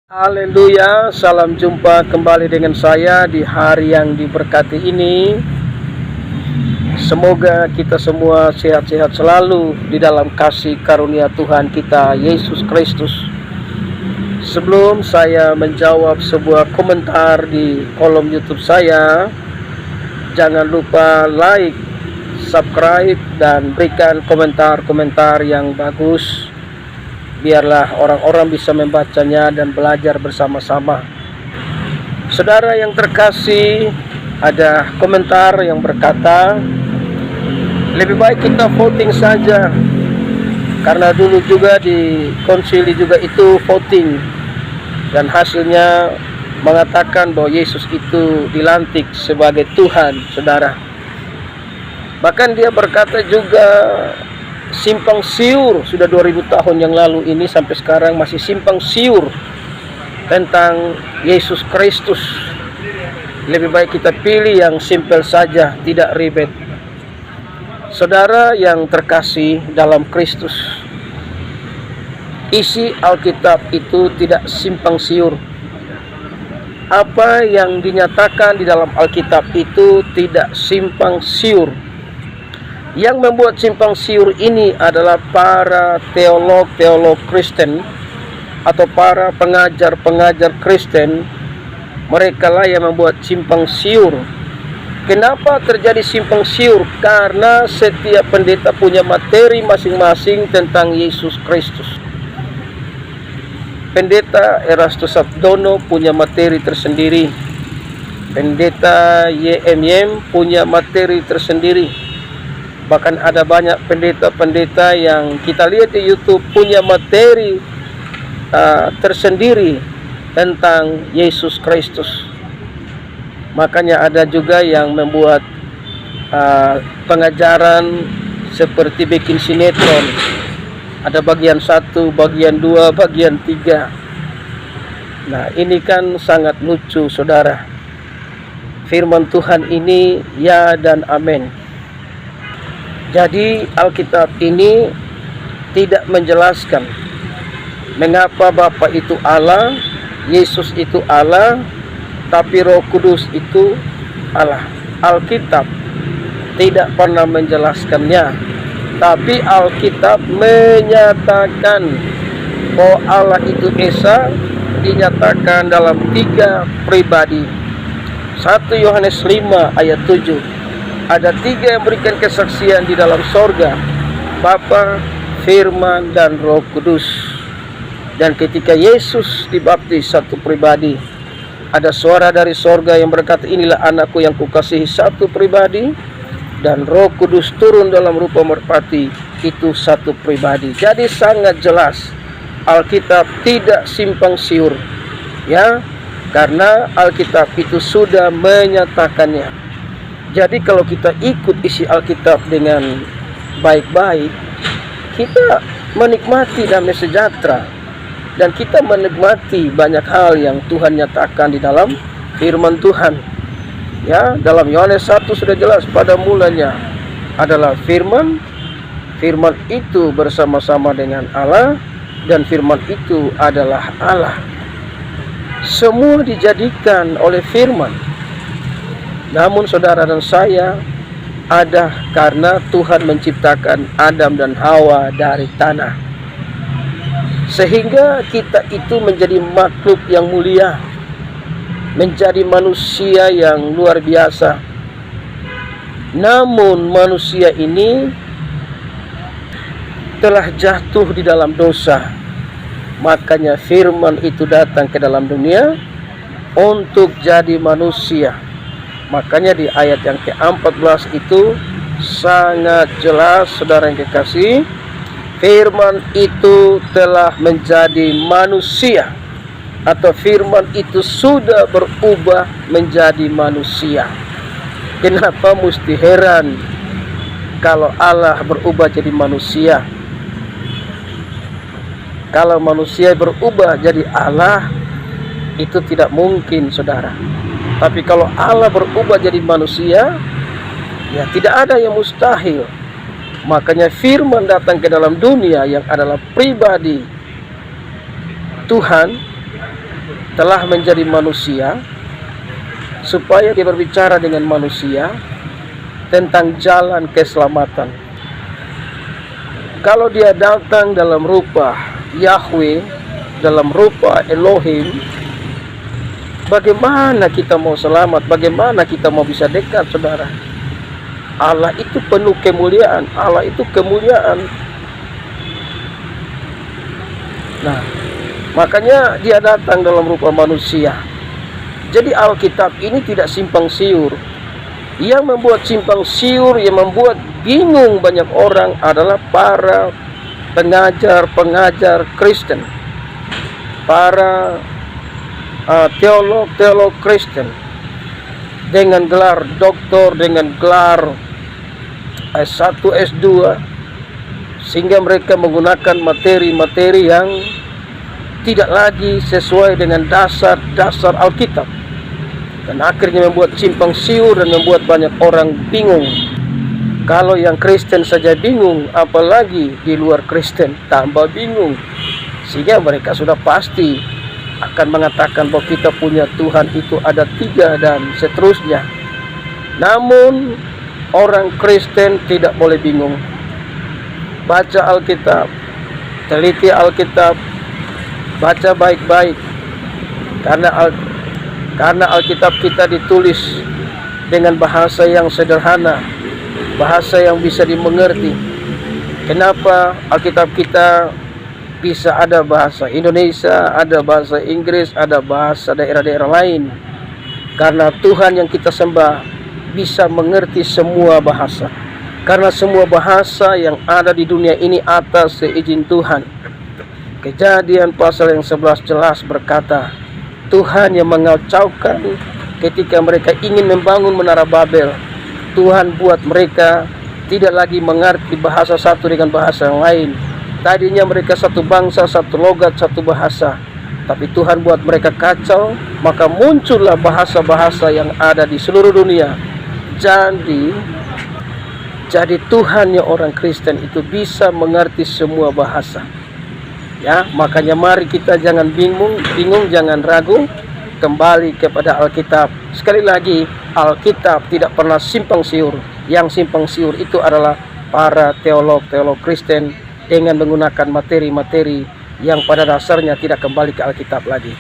Haleluya, salam jumpa kembali dengan saya di hari yang diberkati ini. Semoga kita semua sehat-sehat selalu di dalam kasih karunia Tuhan kita Yesus Kristus. Sebelum saya menjawab sebuah komentar di kolom YouTube saya, jangan lupa like, subscribe, dan berikan komentar-komentar yang bagus. Biarlah orang-orang bisa membacanya dan belajar bersama-sama. Saudara yang terkasih, ada komentar yang berkata, lebih baik kita voting saja. Karena dulu juga di konsili juga itu voting. Dan hasilnya mengatakan bahwa Yesus itu dilantik sebagai Tuhan, saudara. Bahkan dia berkata juga, simpang siur sudah 2000 tahun yang lalu ini sampai sekarang masih simpang siur tentang Yesus Kristus. Lebih baik kita pilih yang simpel saja, tidak ribet. Saudara yang terkasih dalam Kristus, isi Alkitab itu tidak simpang siur. Apa yang dinyatakan di dalam Alkitab itu tidak simpang siur. Yang membuat simpang siur ini adalah para teolog Kristen atau para pengajar Kristen. Mereka lah yang membuat simpang siur. Kenapa terjadi simpang siur? Karena setiap pendeta punya materi masing-masing tentang Yesus Kristus. Pendeta Erastus Sabdono punya materi tersendiri. Pendeta YMYM punya materi tersendiri. Bahkan ada banyak pendeta-pendeta yang kita lihat di YouTube punya materi tersendiri tentang Yesus Kristus. Makanya ada juga yang membuat pengajaran seperti bikin sinetron. Ada bagian 1, bagian 2, bagian 3. Nah, ini kan sangat lucu, saudara. Firman Tuhan ini ya dan amin. Jadi Alkitab ini tidak menjelaskan mengapa Bapa itu Allah, Yesus itu Allah, tapi Roh Kudus itu Allah. Alkitab tidak pernah menjelaskannya, tapi Alkitab menyatakan bahwa Allah itu Esa dinyatakan dalam 3 pribadi. 1 Yohanes 5 ayat 7. Ada 3 yang berikan kesaksian di dalam sorga, Bapa, Firman, dan Roh Kudus. Dan ketika Yesus dibaptis 1 pribadi, ada suara dari sorga yang berkata, inilah anakku yang kukasihi 1 pribadi, dan Roh Kudus turun dalam rupa merpati, itu 1 pribadi. Jadi sangat jelas, Alkitab tidak simpang siur, ya, karena Alkitab itu sudah menyatakannya. Jadi kalau kita ikut isi Alkitab dengan baik-baik, kita menikmati damai sejahtera, dan kita menikmati banyak hal yang Tuhan nyatakan di dalam firman Tuhan. Ya, dalam Yohanes 1 sudah jelas, pada mulanya adalah firman, firman itu bersama-sama dengan Allah, dan firman itu adalah Allah. Semua dijadikan oleh firman. Namun saudara dan saya ada karena Tuhan menciptakan Adam dan Hawa dari tanah. Sehingga kita itu menjadi makhluk yang mulia, menjadi manusia yang luar biasa. Namun manusia ini telah jatuh di dalam dosa. Makanya firman itu datang ke dalam dunia untuk jadi manusia. Makanya di ayat yang ke-14 itu sangat jelas, saudara yang kekasih, firman itu telah menjadi manusia, atau firman itu sudah berubah menjadi manusia. Kenapa mesti heran kalau Allah berubah jadi manusia? Kalau manusia berubah jadi Allah, itu tidak mungkin, saudara. Tapi kalau Allah berubah jadi manusia, ya tidak ada yang mustahil. Makanya firman datang ke dalam dunia yang adalah pribadi Tuhan, telah menjadi manusia supaya dia berbicara dengan manusia tentang jalan keselamatan. Kalau dia datang dalam rupa Yahweh, dalam rupa Elohim, bagaimana kita mau selamat? Bagaimana kita mau bisa dekat, saudara? Allah itu penuh kemuliaan. Allah itu kemuliaan. Nah, makanya dia datang dalam rupa manusia. Jadi Alkitab ini tidak simpang siur. Yang membuat simpang siur, yang membuat bingung banyak orang adalah para pengajar Kristen, para teolog Kristen dengan gelar doktor, dengan gelar S1, S2, sehingga mereka menggunakan materi-materi yang tidak lagi sesuai dengan dasar Alkitab, dan akhirnya membuat simpang siur dan membuat banyak orang bingung. Kalau yang Kristen saja bingung, apalagi di luar Kristen tambah bingung, sehingga mereka sudah pasti akan mengatakan bahwa kita punya Tuhan itu ada 3 dan seterusnya. Namun orang Kristen tidak boleh bingung. Baca Alkitab, teliti Alkitab, baca baik-baik, karena Alkitab kita ditulis dengan bahasa yang sederhana, bahasa yang bisa dimengerti. Kenapa Alkitab kita bisa ada bahasa Indonesia, ada bahasa Inggris, ada bahasa daerah-daerah lain? Karena Tuhan yang kita sembah bisa mengerti semua bahasa. Karena semua bahasa yang ada di dunia ini atas seizin Tuhan. Kejadian pasal yang 11 jelas berkata, Tuhan yang mengacaukan ketika mereka ingin membangun menara Babel. Tuhan buat mereka tidak lagi mengerti bahasa satu dengan bahasa yang lain. Tadinya mereka satu bangsa, satu logat, satu bahasa. Tapi Tuhan buat mereka kacau, maka muncullah bahasa-bahasa yang ada di seluruh dunia. Jadi Tuhannya orang Kristen itu bisa mengerti semua bahasa. Ya, makanya mari kita jangan bingung, jangan ragu, kembali kepada Alkitab. Sekali lagi, Alkitab tidak pernah simpang siur. Yang simpang siur itu adalah para teolog Kristen dengan menggunakan materi-materi yang pada dasarnya tidak kembali ke Alkitab lagi.